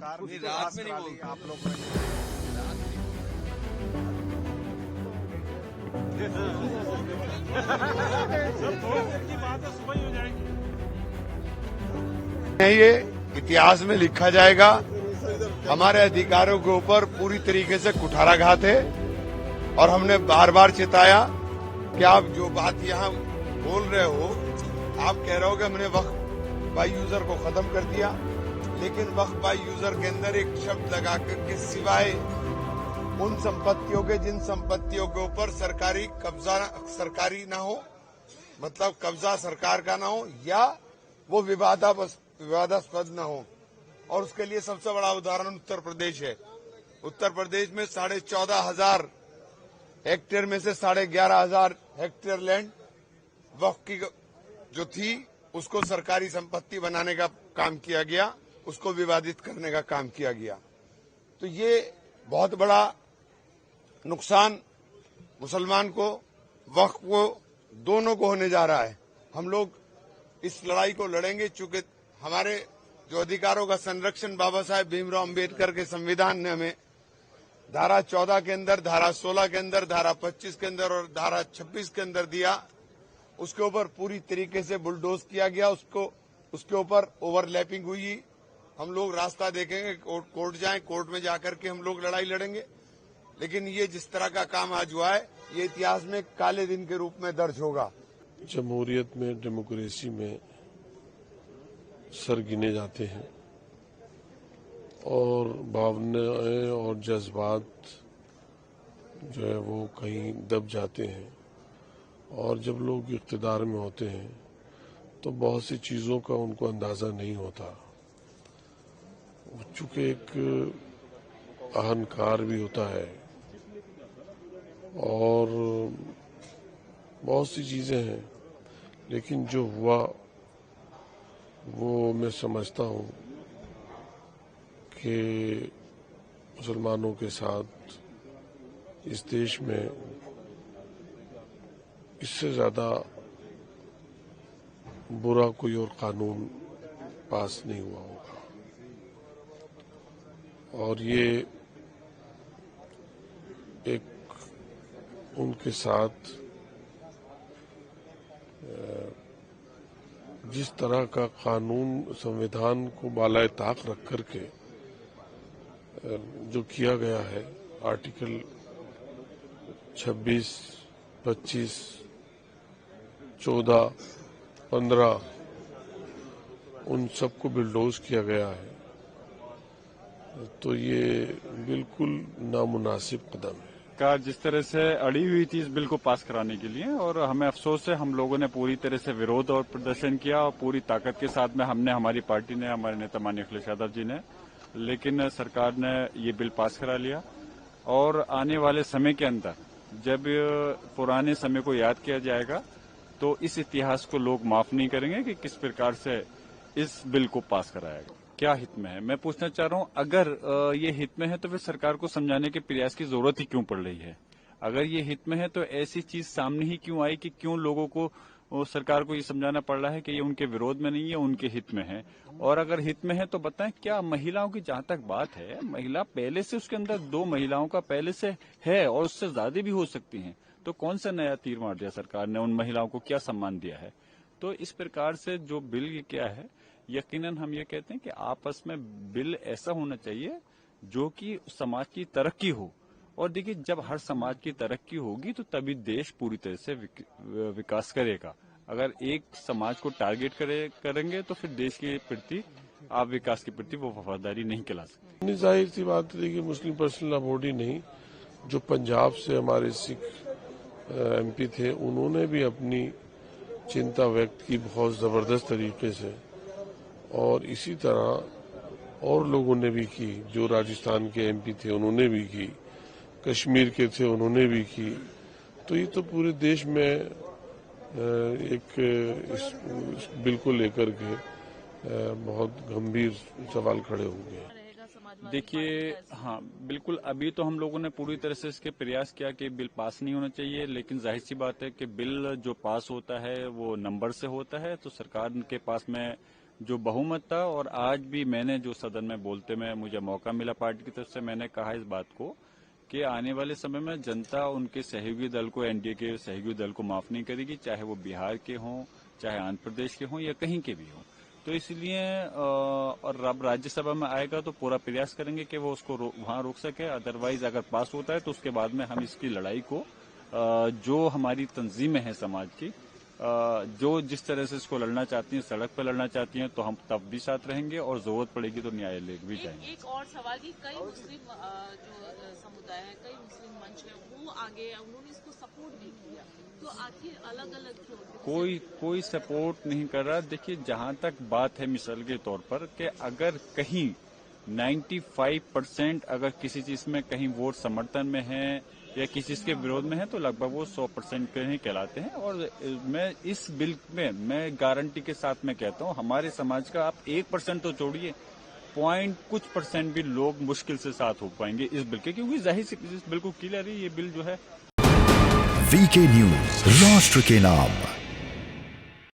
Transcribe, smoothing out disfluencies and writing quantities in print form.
सरकार नहीं, तो रात पास में नहीं करा दी, बोलते। आप लोग की बात है, सुबह ही हो जाएगी। ये इतिहास में लिखा जाएगा। हमारे अधिकारों के ऊपर पूरी तरीके से कुठाराघात है और हमने बार बार चिताया कि आप जो बात यहाँ बोल रहे हो, आप कह रहे हो कि हमने वक्फ बाय यूजर को खत्म कर दिया, लेकिन वक्फ बाय यूजर के अंदर एक शब्द लगा करके सिवाय उन संपत्तियों के जिन संपत्तियों के ऊपर सरकारी कब्जा सरकारी ना हो, मतलब कब्जा सरकार का ना हो या वो विवादास्पद न हो। और उसके लिए सबसे बड़ा उदाहरण उत्तर प्रदेश है। उत्तर प्रदेश में 14,500 हेक्टेयर में से 11,500 हेक्टेयर लैंड वक्फ की जो थी उसको सरकारी संपत्ति बनाने का काम किया गया, उसको विवादित करने का काम किया गया। तो ये बहुत बड़ा नुकसान मुसलमान को, वक्फ को, दोनों को होने जा रहा है। हम लोग इस लड़ाई को लड़ेंगे, चूंकि हमारे जो अधिकारों का संरक्षण बाबा साहेब भीमराव अंबेडकर के संविधान ने हमें धारा 14 के अंदर, धारा 16 के अंदर, धारा 25 के अंदर और धारा 26 के अंदर दिया, उसके ऊपर पूरी तरीके से बुलडोज किया गया। उसके ऊपर ओवरलैपिंग हुई। हम लोग रास्ता देखेंगे, कोर्ट जाएं, कोर्ट में जाकर के हम लोग लड़ाई लड़ेंगे। लेकिन ये जिस तरह का काम आज हुआ है, ये इतिहास में काले दिन के रूप में दर्ज होगा। जमहूरियत में, डेमोक्रेसी में सर गिने जाते हैं और भावनाएं और जज्बात जो है वो कहीं दब जाते हैं। और जब लोग इख्तिदार में होते हैं तो बहुत सी चीज़ों का उनको अंदाज़ा नहीं होता। चूँकि एक अहंकार भी होता है और बहुत सी चीज़ें हैं, लेकिन जो हुआ वो मैं समझता हूँ कि मुसलमानों के साथ इस देश में इससे ज़्यादा बुरा कोई और कानून पास नहीं हुआ होगा। और ये एक उनके साथ जिस तरह का कानून संविधान को बालाए ताक रख करके जो किया गया है, आर्टिकल 26, 25, 14, 15 उन सबको बुलडोज किया गया है, तो ये बिल्कुल नामुनासिब कदम है। सरकार जिस तरह से अड़ी हुई थी इस बिल को पास कराने के लिए, और हमें अफसोस है हम लोगों ने पूरी तरह से विरोध और प्रदर्शन किया और पूरी ताकत के साथ में हमने, हमारी पार्टी ने, हमारे नेता माननीय अखिलेश यादव जी ने, लेकिन सरकार ने ये बिल पास करा लिया। और आने वाले समय के अंदर जब पुराने समय को याद किया जाएगा तो इस इतिहास को लोग माफ नहीं करेंगे कि किस प्रकार से इस बिल को पास कराया गया। क्या हित में है, मैं पूछना चाह रहा हूं। अगर ये हित में है तो फिर सरकार को समझाने के प्रयास की जरूरत ही क्यों पड़ रही है? अगर ये हित में है तो ऐसी चीज सामने ही क्यों आई कि क्यों लोगों को, सरकार को ये समझाना पड़ रहा है कि ये उनके विरोध में नहीं है, उनके हित में है? और अगर हित में है तो बताएं, क्या महिलाओं की जहां तक बात है, महिला पहले से उसके अंदर 2 महिलाओं का पहले से है और उससे ज्यादा भी हो सकती हैं, तो कौन सा नया तीर मार दिया सरकार ने? उन महिलाओं को क्या सम्मान दिया है? तो इस प्रकार से जो बिल ये क्या है, यकीनन हम ये कहते हैं कि आपस में बिल ऐसा होना चाहिए जो कि समाज की तरक्की हो। और देखिए, जब हर समाज की तरक्की होगी तो तभी देश पूरी तरह से विकास करेगा। अगर एक समाज को टारगेट करेंगे तो फिर देश के प्रति, आप विकास के प्रति वो वफादारी नहीं खिला सकते। जाहिर सी बात है कि मुस्लिम पर्सनल लॉ बॉडी नहीं, जो पंजाब से हमारे सिख MP थे, उन्होंने भी अपनी चिंता व्यक्त की बहुत जबरदस्त तरीके से, और इसी तरह और लोगों ने भी की। जो राजस्थान के MP थे उन्होंने भी की, कश्मीर के थे उन्होंने भी की। तो ये तो पूरे देश में एक इस बिल को लेकर के बहुत गंभीर सवाल खड़े होंगे। देखिए, हाँ बिल्कुल, अभी तो हम लोगों ने पूरी तरह से इसके प्रयास किया कि बिल पास नहीं होना चाहिए, लेकिन जाहिर सी बात है कि बिल जो पास होता है वो नंबर से होता है, तो सरकार के पास में जो बहुमत था। और आज भी मैंने जो सदन में बोलते में मुझे मौका मिला पार्टी की तरफ से, मैंने कहा इस बात को कि आने वाले समय में जनता उनके सहयोगी दल को, एनडीए के सहयोगी दल को माफ नहीं करेगी, चाहे वो बिहार के हों, चाहे आंध्र प्रदेश के हों या कहीं के भी हों। तो इसलिए और अब राज्यसभा में आएगा तो पूरा प्रयास करेंगे कि वो उसको वहां रोक सके। अदरवाइज अगर पास होता है तो उसके बाद में हम इसकी लड़ाई को जो हमारी तंजीमें हैं समाज की, जो जिस तरह से इसको लड़ना चाहती हैं, सड़क पर लड़ना चाहती हैं, तो हम तब भी साथ रहेंगे और जरूरत पड़ेगी तो न्यायालय भी जाएंगे। एक और सवाल कि कई मुस्लिम जो समुदाय है, कई मुस्लिम मंच है, वो आगे उन्होंने इसको सपोर्ट भी किया, तो आखिर अलग अलग क्यों? कोई सपोर्ट नहीं कर रहा। देखिए, जहां तक बात है मिसाल के तौर पर कि अगर कहीं 95% अगर किसी चीज में कहीं वोट समर्थन में है या किसी चीज के विरोध में है तो लगभग वो 100% के ही कहलाते हैं। और मैं इस बिल में मैं गारंटी के साथ में कहता हूं, हमारे समाज का आप 1% तो छोड़िए, कुछ % भी लोग मुश्किल से साथ हो पाएंगे इस बिल के, क्योंकि जाहिर से इस बिल को क्लियर है, ये बिल जो है। वीके न्यूज, राष्ट्र के नाम।